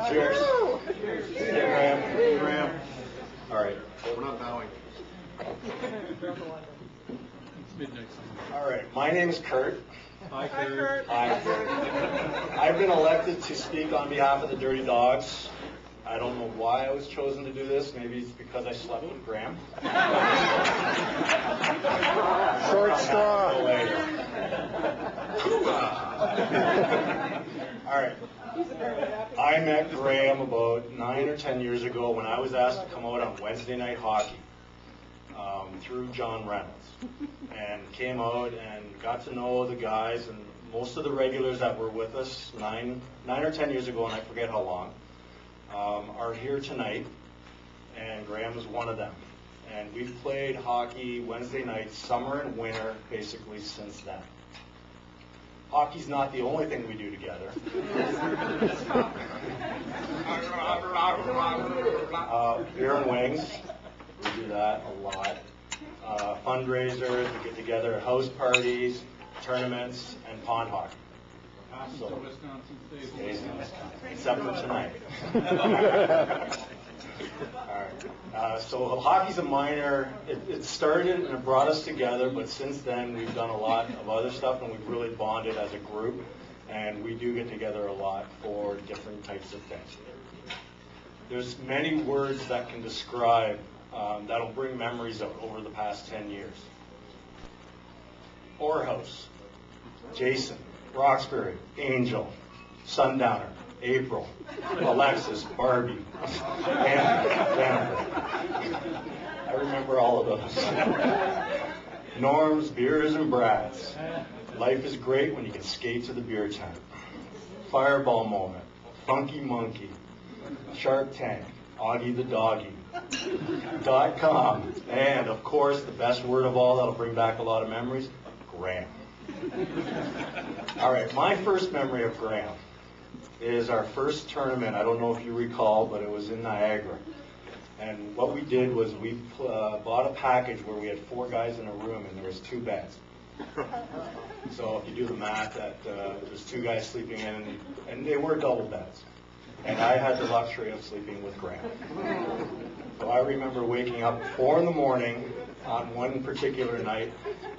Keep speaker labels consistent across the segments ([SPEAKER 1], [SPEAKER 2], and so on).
[SPEAKER 1] Cheers. Cheers. Graham. Graham. All right.
[SPEAKER 2] We're not bowing.
[SPEAKER 1] All right. My name is Curt.
[SPEAKER 2] Hi, Curt.
[SPEAKER 1] Hi. I've been elected to speak on behalf of the Dirty Dogs. I don't know why I was chosen to do this. Maybe it's because I slept with Graham.
[SPEAKER 3] Short straw.
[SPEAKER 1] All right. I met Graham about 9 or 10 years ago when I was asked to come out on Wednesday night hockey through John Reynolds, and came out and got to know the guys, and most of the regulars that were with us 9 or 10 years ago, and I forget how long, are here tonight, and Graham is one of them. And we've played hockey Wednesday nights, summer and winter, basically since then. Hockey's not the only thing we do together. Beer and wings, we do that a lot. Fundraisers, we get together at house parties, tournaments, and pond hockey. So, stays in Wisconsin, except for tonight. All right. So hockey's a minor. It started and it brought us together, but since then we've done a lot of other stuff, and we've really bonded as a group, and we do get together a lot for different types of things. There's many words that can describe, that'll bring memories out over the past 10 years. Orhouse, Jason, Roxbury, Angel, Sundowner, April, Alexis, Barbie, and Jennifer. I remember all of those. Norms, beers, and brats. Life is great when you can skate to the beer tent. Fireball moment, Funky Monkey, Shark Tank, Augie the Doggy, .com, and of course the best word of all that'll bring back a lot of memories, Graham. All right, my first memory of Graham is our first tournament. I don't know if you recall, but it was in Niagara. And what we did was we bought a package where we had 4 guys in a room and there was 2 beds. So if you do the math, that there's 2 guys sleeping in, and they were double beds. And I had the luxury of sleeping with Graham. So I remember waking up at 4 in the morning on one particular night,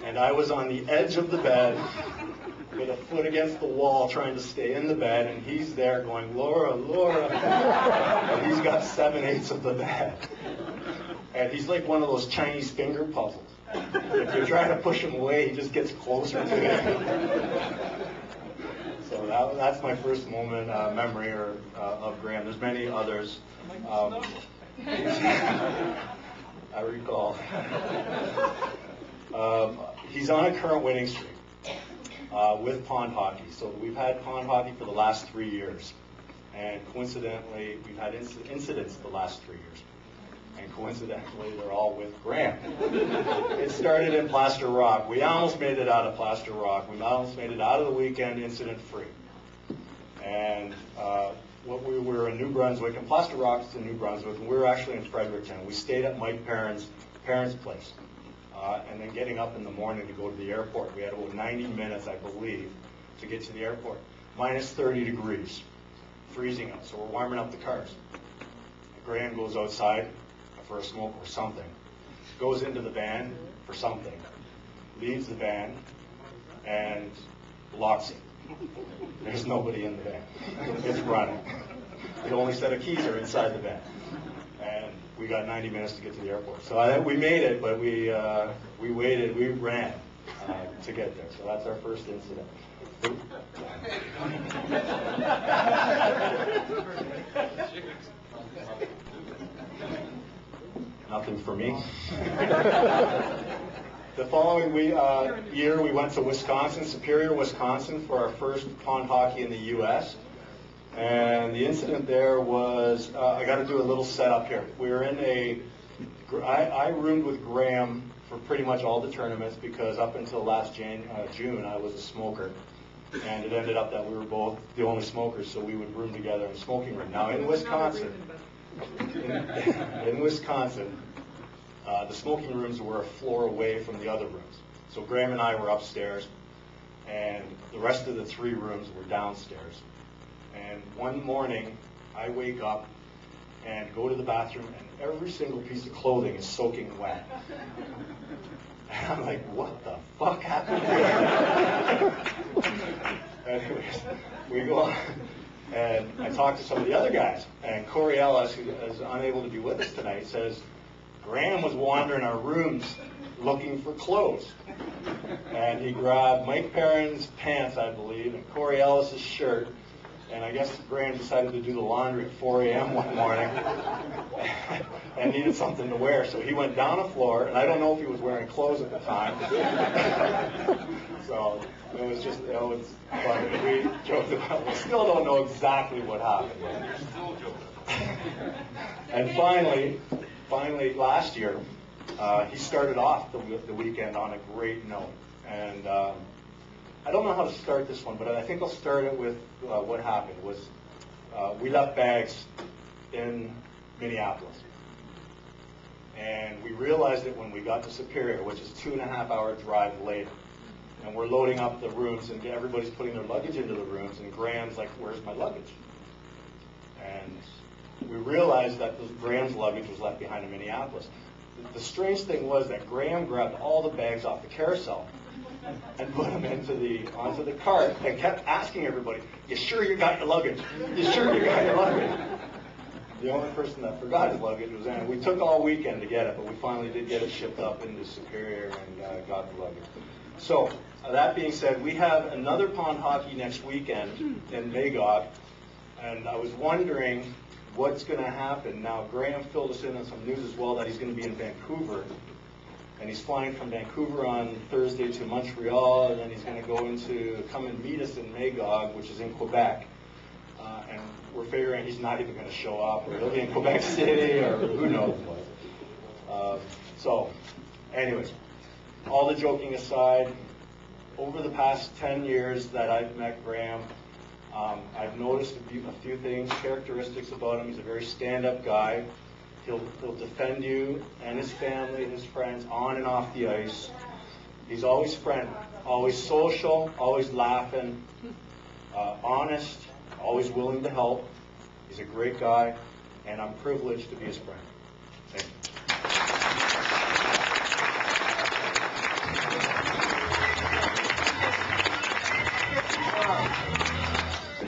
[SPEAKER 1] and I was on the edge of the bed with a foot against the wall trying to stay in the bed, and he's there going, Laura, Laura. And he's got 7/8 of the bed. And he's like one of those Chinese finger puzzles. If you try to push him away, he just gets closer to you. So that's my first memory of Graham. There's many others. I recall. He's on a current winning streak with pond hockey. So we've had pond hockey for the last 3 years. And coincidentally, we've had incidents the last 3 years. And coincidentally, they're all with Graham. It started in Plaster Rock. We almost made it out of Plaster Rock. We almost made it out of the weekend incident-free. And we were in New Brunswick, and Plaster Rock is in New Brunswick, and we were actually in Fredericton. We stayed at Mike Perrin's parents' place. And then getting up in the morning to go to the airport. We had about 90 minutes, I believe, to get to the airport. Minus 30 degrees, freezing out, so we're warming up the cars. Graham goes outside for a smoke or something, goes into the van for something, leaves the van, and locks it. There's nobody in the van. It's running. The only set of keys are inside the van. And we got 90 minutes to get to the airport. So we made it, but we waited, we ran to get there. So that's our first incident. Nothing for me. The following year, we went to Wisconsin, Superior, Wisconsin, for our first pond hockey in the U.S. And the incident there was, I got to do a little setup here. We were in I roomed with Graham for pretty much all the tournaments because up until last June, I was a smoker. And it ended up that we were both the only smokers, so we would room together in a smoking room. Now in Wisconsin, the smoking rooms were a floor away from the other rooms. So Graham and I were upstairs, and the rest of the 3 rooms were downstairs. And one morning, I wake up and go to the bathroom, and every single piece of clothing is soaking wet. And I'm like, what the fuck happened here? Anyways, we go on, and I talk to some of the other guys, and Corey Ellis, who is unable to be with us tonight, says, Graham was wandering our rooms looking for clothes. And he grabbed Mike Perrin's pants, I believe, and Corey Ellis's shirt, and I guess Graham decided to do the laundry at 4 a.m. one morning and needed something to wear. So he went down the floor, and I don't know if he was wearing clothes at the time. So it was funny. We joked about it. We still don't know exactly what happened. And finally, last year, he started off the weekend on a great note. And I don't know how to start this one, but I think I'll start it with what happened was we left bags in Minneapolis. And we realized it when we got to Superior, which is a 2.5-hour drive later. And we're loading up the rooms, and everybody's putting their luggage into the rooms, and Graham's like, where's my luggage? And we realized that Graham's luggage was left behind in Minneapolis. The strange thing was that Graham grabbed all the bags off the carousel and put them onto the cart and kept asking everybody, you sure you got your luggage? You sure you got your luggage? The only person that forgot his luggage was Anna. We took all weekend to get it, but we finally did get it shipped up into Superior and got the luggage. So, that being said, we have another pond hockey next weekend in Magog, and I was wondering what's going to happen. Now, Graham filled us in on some news as well that he's going to be in Vancouver, and he's flying from Vancouver on Thursday to Montreal, and then he's going to come and meet us in Magog, which is in Quebec. And we're figuring he's not even going to show up, or he'll be in Quebec City, or who knows what. So, anyways, all the joking aside, over the past 10 years that I've met Graham, I've noticed a few things, characteristics about him. He's a very stand-up guy. He'll defend you and his family and his friends on and off the ice. He's always friendly, always social, always laughing, honest, always willing to help. He's a great guy, and I'm privileged to be his friend. Thank you.